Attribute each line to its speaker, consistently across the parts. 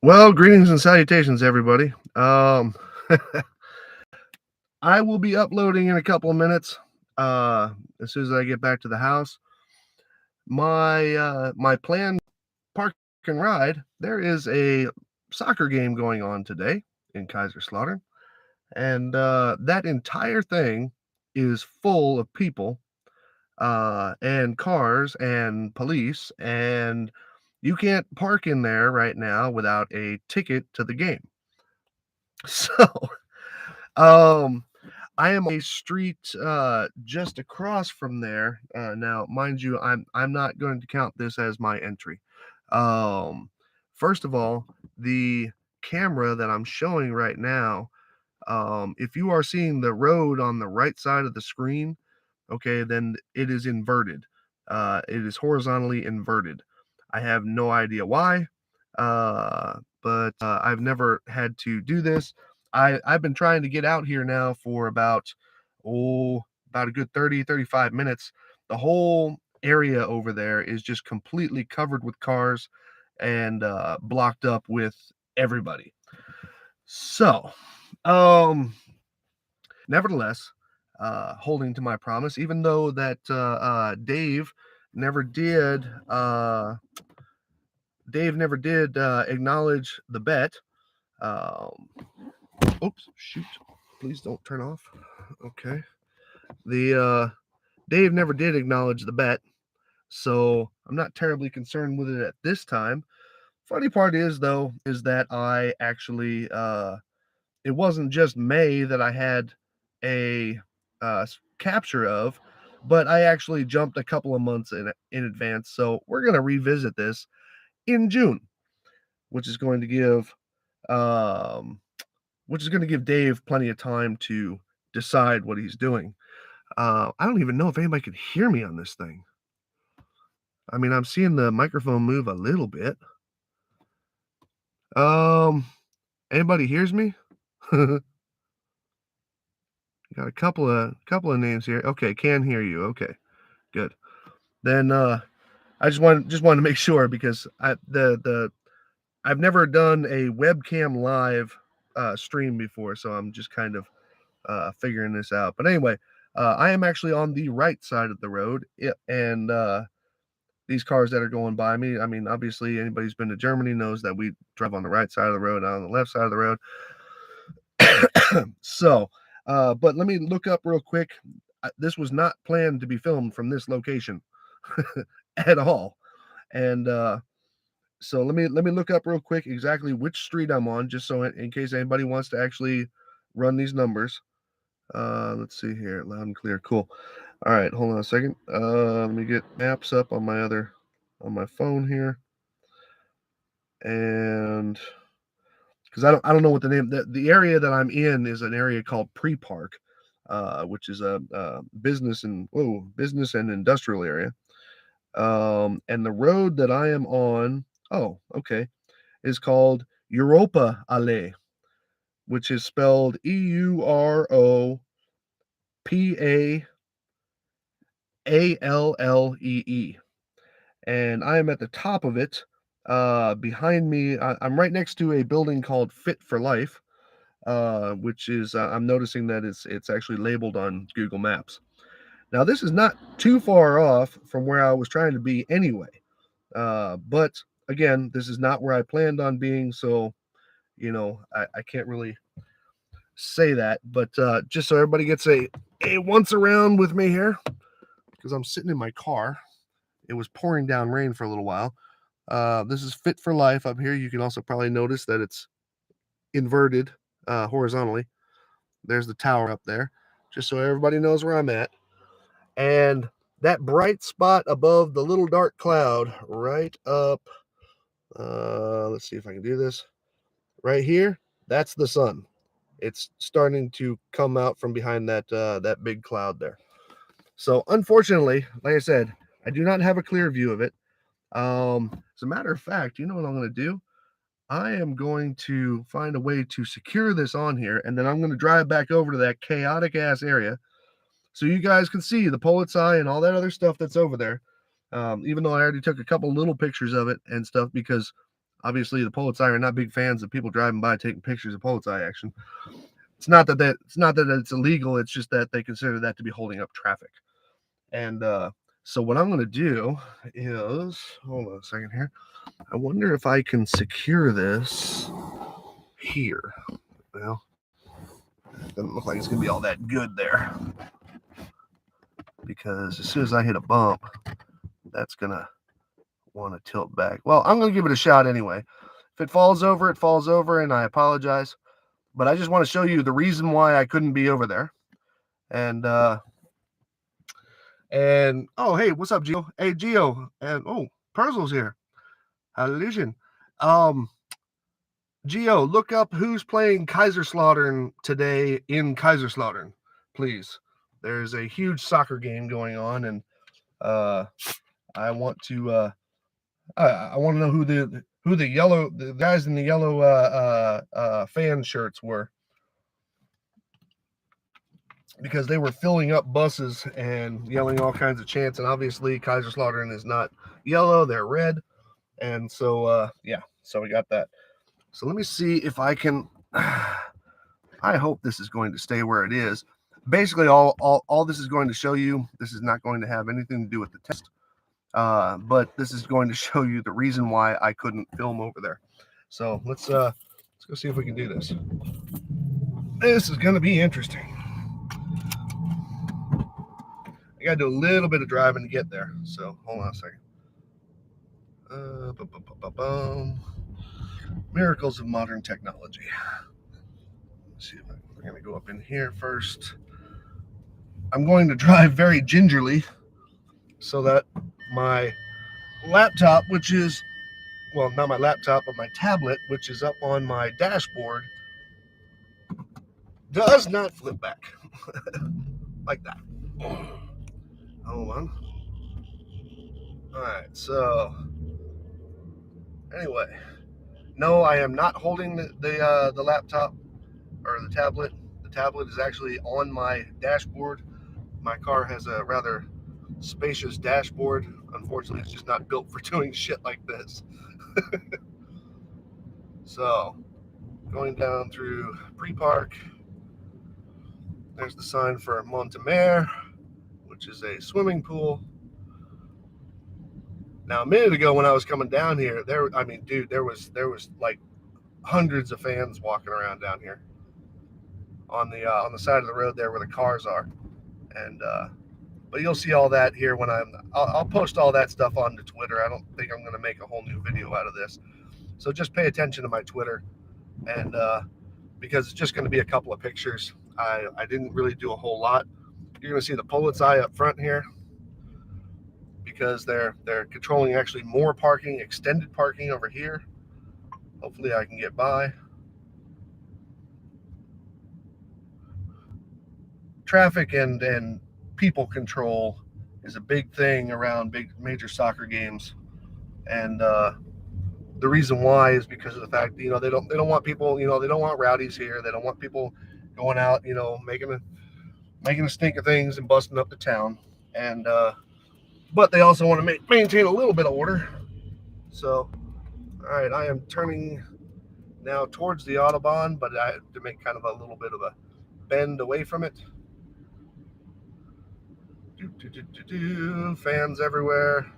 Speaker 1: Well, greetings and salutations, everybody. I will be uploading in a couple of minutes. As soon as I get back to the house, my planned park and ride. There is a soccer game going on today in Kaiserslautern, and that entire thing is full of people, and cars and police, and you can't park in there right now without a ticket to the game. So, um, I am a street just across from there. Now, mind you, I'm not going to count this as my entry. Um, First of all, the camera that I'm showing right now, if you are seeing the road on the right side of the screen, okay, then it is inverted. It is horizontally inverted. I have no idea why, but I've never had to do this. I've been trying to get out here now for about a good 35 minutes. The whole area over there is just completely covered with cars and blocked up with everybody. So, um, nevertheless, holding to my promise, even though that Dave never did. Dave never did acknowledge the bet. Um, Oops, shoot! Please don't turn off. Okay. The Dave never did acknowledge the bet, so I'm not terribly concerned with it at this time. Funny part is though, is that I actually it wasn't just May that I had a capture of, but I actually jumped a couple of months in advance. So we're gonna revisit this in June, which is going to give um, Dave plenty of time to decide what he's doing. I don't even know if anybody can hear me on this thing. I mean, I'm seeing the microphone move a little bit. Um, Anybody hears me? Got a couple of names here. Okay, can hear you. Okay, good. Then I just wanted to make sure because I've never done a webcam live stream before, so I'm just kind of figuring this out. But anyway, I am actually on the right side of the road, and these cars that are going by me. I mean, obviously, anybody who's been to Germany knows that we drive on the right side of the road, not on the left side of the road. So, but let me look up real quick. This was not planned to be filmed from this location at all, and so let me look up real quick exactly which street I'm on, just so in case anybody wants to actually run these numbers. Let's see here, loud and clear. Cool. All right, hold on a second. Let me get maps up on my phone here, and because I don't know what the name. The area that I'm in is an area called Pre-Park, which is a business and industrial area. And the road that I am on, is called Europa Allee, which is spelled EuroPAAllee. And I am at the top of it. Behind me, I'm right next to a building called Fit for Life, which is I'm noticing that it's actually labeled on Google Maps. Now, this is not too far off from where I was trying to be anyway. But again, this is not where I planned on being, so I can't really say that. But just so everybody gets a once around with me here, because I'm sitting in my car. It was pouring down rain for a little while. This is Fit for Life up here. You can also probably notice that it's inverted horizontally. There's the tower up there, just so everybody knows where I'm at. And that bright spot above the little dark cloud right up, let's see if I can do this, right here, that's the sun. It's starting to come out from behind that big cloud there. So unfortunately, like I said, I do not have a clear view of it. As a matter of fact, you know what I'm going to do? I am going to find a way to secure this on here, and then I'm going to drive back over to that chaotic ass area so you guys can see the Polizei and all that other stuff that's over there. Even though I already took a couple little pictures of it and stuff, because obviously the Polizei are not big fans of people driving by taking pictures of Polizei action. It's not that it's illegal. It's just that they consider that to be holding up traffic. And so what I'm going to do is, hold on a second here. I wonder if I can secure this here. Well, doesn't look like it's going to be all that good there, because as soon as I hit a bump, that's going to want to tilt back. Well, I'm going to give it a shot anyway. If it falls over, it falls over, and I apologize. But I just want to show you the reason why I couldn't be over there. And oh, hey, what's up, Gio? Hey, Gio. And oh, Perzel's here. Illusion. Gio, look up who's playing Kaiserslautern today in Kaiserslautern, please. There's a huge soccer game going on, and I want to know who the guys in the yellow fan shirts were, because they were filling up buses and yelling all kinds of chants. And obviously Kaiserslautern is not yellow, they're red. And so yeah, so we got that. So let me see if I can I hope this is going to stay where it is. Basically all this is going to show you, this is not going to have anything to do with the test. But this is going to show you the reason why I couldn't film over there. So let's go see if we can do this. This is going to be interesting. I got to do a little bit of driving to get there. So hold on a second. Miracles of modern technology. Let's see if we're going to go up in here first. I'm going to drive very gingerly so that my laptop, which is, well, not my laptop, but my tablet, which is up on my dashboard, does not flip back like that. Hold on. All right, so anyway, no, I am not holding the laptop or the tablet. The tablet is actually on my dashboard. My car has a rather spacious dashboard. Unfortunately, it's just not built for doing shit like this. So, going down through Pre-Park. There's the sign for Montemare, which is a swimming pool. Now, a minute ago when I was coming down here, there was like hundreds of fans walking around down here on the side of the road there where the cars are. And but you'll see all that here when I'll post all that stuff onto Twitter. I don't think I'm going to make a whole new video out of this. So just pay attention to my Twitter, and because it's just going to be a couple of pictures. I didn't really do a whole lot. You're going to see the Polizei up front here, because they're controlling actually more parking, extended parking over here. Hopefully I can get by. Traffic and people control is a big thing around big major soccer games, and the reason why is because of the fact that, they don't want people, they don't want rowdies here. They don't want people going out, making a stink of things and busting up the town. And but they also want to maintain a little bit of order. So, all right, I am turning now towards the Autobahn, but I have to make kind of a little bit of a bend away from it. Fans everywhere.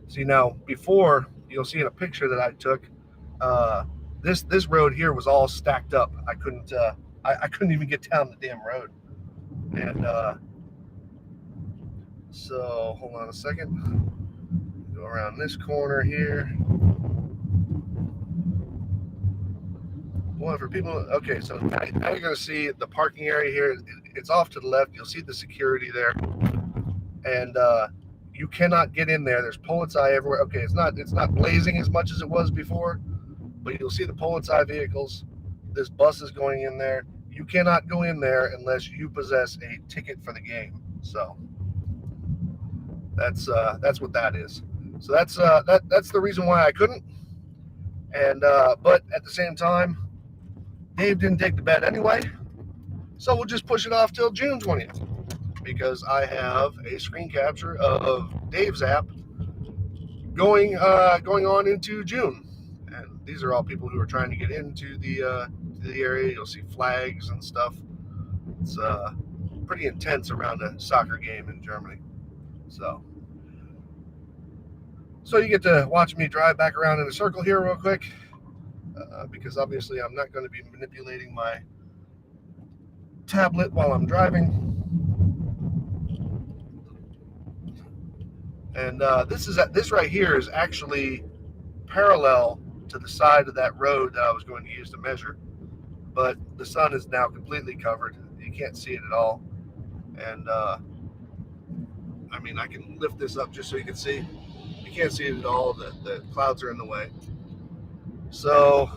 Speaker 1: See, now before, you'll see in a picture that I took, this road here was all stacked up. I couldn't even get down the damn road. And so hold on a second. Go around this corner here. Boy, for people, okay, so now you're going to see the parking area here. It's off to the left. You'll see the security there, and you cannot get in there. There's Polizei everywhere. Okay, it's not blazing as much as it was before, but you'll see the Polizei vehicles. This bus is going in there. You cannot go in there unless you possess a ticket for the game. So that's what that is. So that's the reason why I couldn't. And but at the same time, Dave didn't take the bet anyway, so we'll just push it off till June 20th. because I have a screen capture of Dave's app going on into June. And these are all people who are trying to get into the area. You'll see flags and stuff. It's pretty intense around a soccer game in Germany. So you get to watch me drive back around in a circle here real quick, because obviously I'm not going to be manipulating my tablet while I'm driving. And this right here is actually parallel to the side of that road that I was going to use to measure, but the sun is now completely covered. You can't see it at all. And I mean, I can lift this up just so you can see. You can't see it at all. The clouds are in the way. So,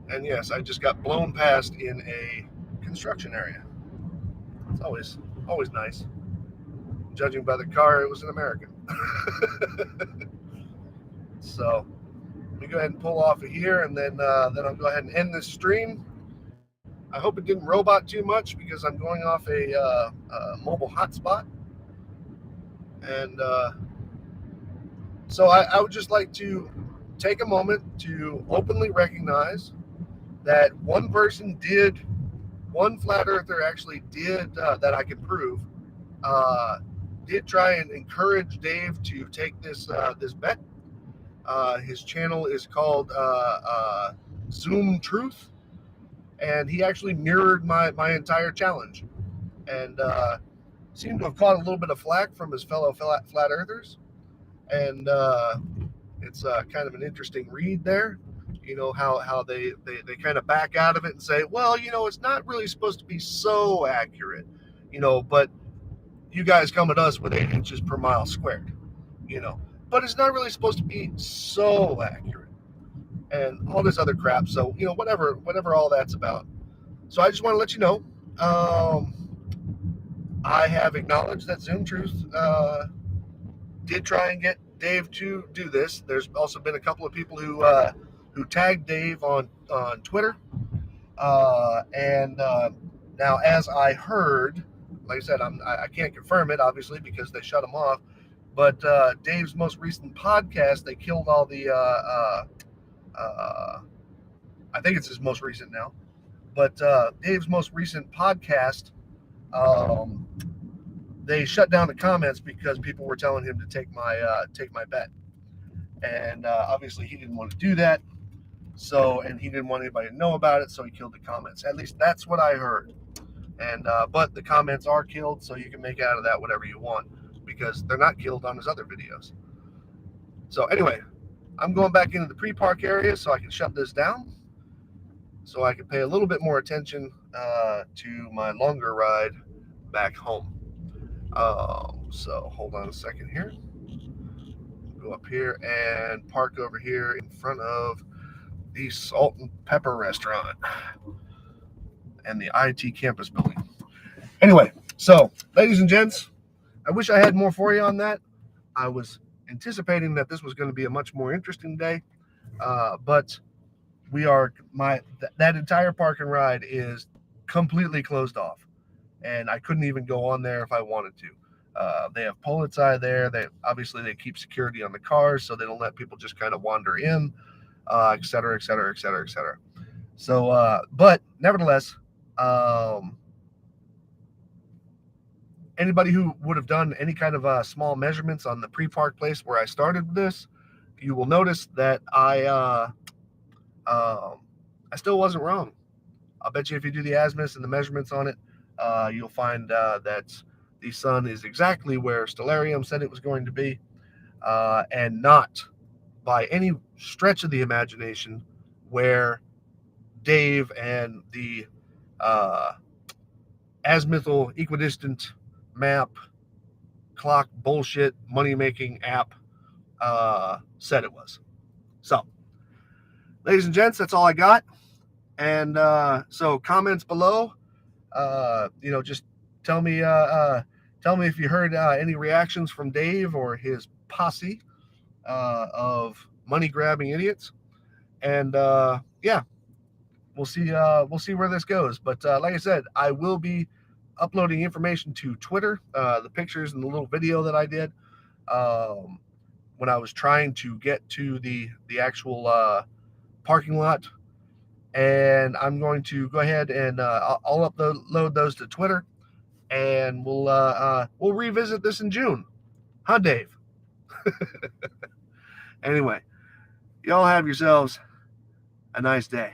Speaker 1: and yes, I just got blown past in a construction area. It's always nice. Judging by the car, it was an American. So let me go ahead and pull off of here, and then I'll go ahead and end this stream. I hope it didn't robot too much because I'm going off a mobile hotspot. And so I would just like to take a moment to openly recognize that one flat earther actually did, that I can prove, did try and encourage Dave to take this bet. His channel is called Zoom Truth, and he actually mirrored my entire challenge, and seemed to have caught a little bit of flack from his fellow flat earthers. And it's kind of an interesting read there. You know, how they kind of back out of it and say, well, you know, it's not really supposed to be so accurate, you know, but you guys come at us with 8 inches per mile squared, you know, but it's not really supposed to be so accurate, and all this other crap. So, you know, whatever all that's about. So I just want to let you know, I have acknowledged that Zoom Truth did try and get Dave to do this. There's also been a couple of people who tagged Dave on Twitter, and now, as I heard, like I said, I can't confirm it obviously because they shut him off. But Dave's most recent podcast, they killed all the. I think it's his most recent now, but Dave's most recent podcast, they shut down the comments because people were telling him to take my bet, and obviously he didn't want to do that. So, and he didn't want anybody to know about it, so he killed the comments. At least that's what I heard. And but the comments are killed, so you can make out of that whatever you want because they're not killed on his other videos. So anyway, I'm going back into the pre-park area so I can shut this down, so I can pay a little bit more attention to my longer ride back home. So hold on a second here. Go up here and park over here in front of the Salt and Pepper restaurant and the IT campus building. Anyway, so ladies and gents, I wish I had more for you on that. I was anticipating that this was going to be a much more interesting day, but that entire park and ride is completely closed off, and I couldn't even go on there if I wanted to. They have Polizei there. They keep security on the cars, so they don't let people just kind of wander in, et cetera, et cetera, et cetera, et cetera. So, but nevertheless, anybody who would have done any kind of small measurements on the pre-park place where I started with this, you will notice that I still wasn't wrong. I'll bet you if you do the azimuths and the measurements on it, you'll find that the sun is exactly where Stellarium said it was going to be, and not by any stretch of the imagination where Dave and the azimuthal equidistant map clock bullshit money-making app said it was. So, ladies and gents, that's all I got. And so comments below, just tell me if you heard any reactions from Dave or his posse of money-grabbing idiots. And yeah, we'll see where this goes. But like I said, I will be uploading information to Twitter, the pictures and the little video that I did when I was trying to get to the actual parking lot. And I'm going to go ahead and I'll upload those to Twitter, and we'll revisit this in June. Huh, Dave? Anyway, y'all have yourselves a nice day.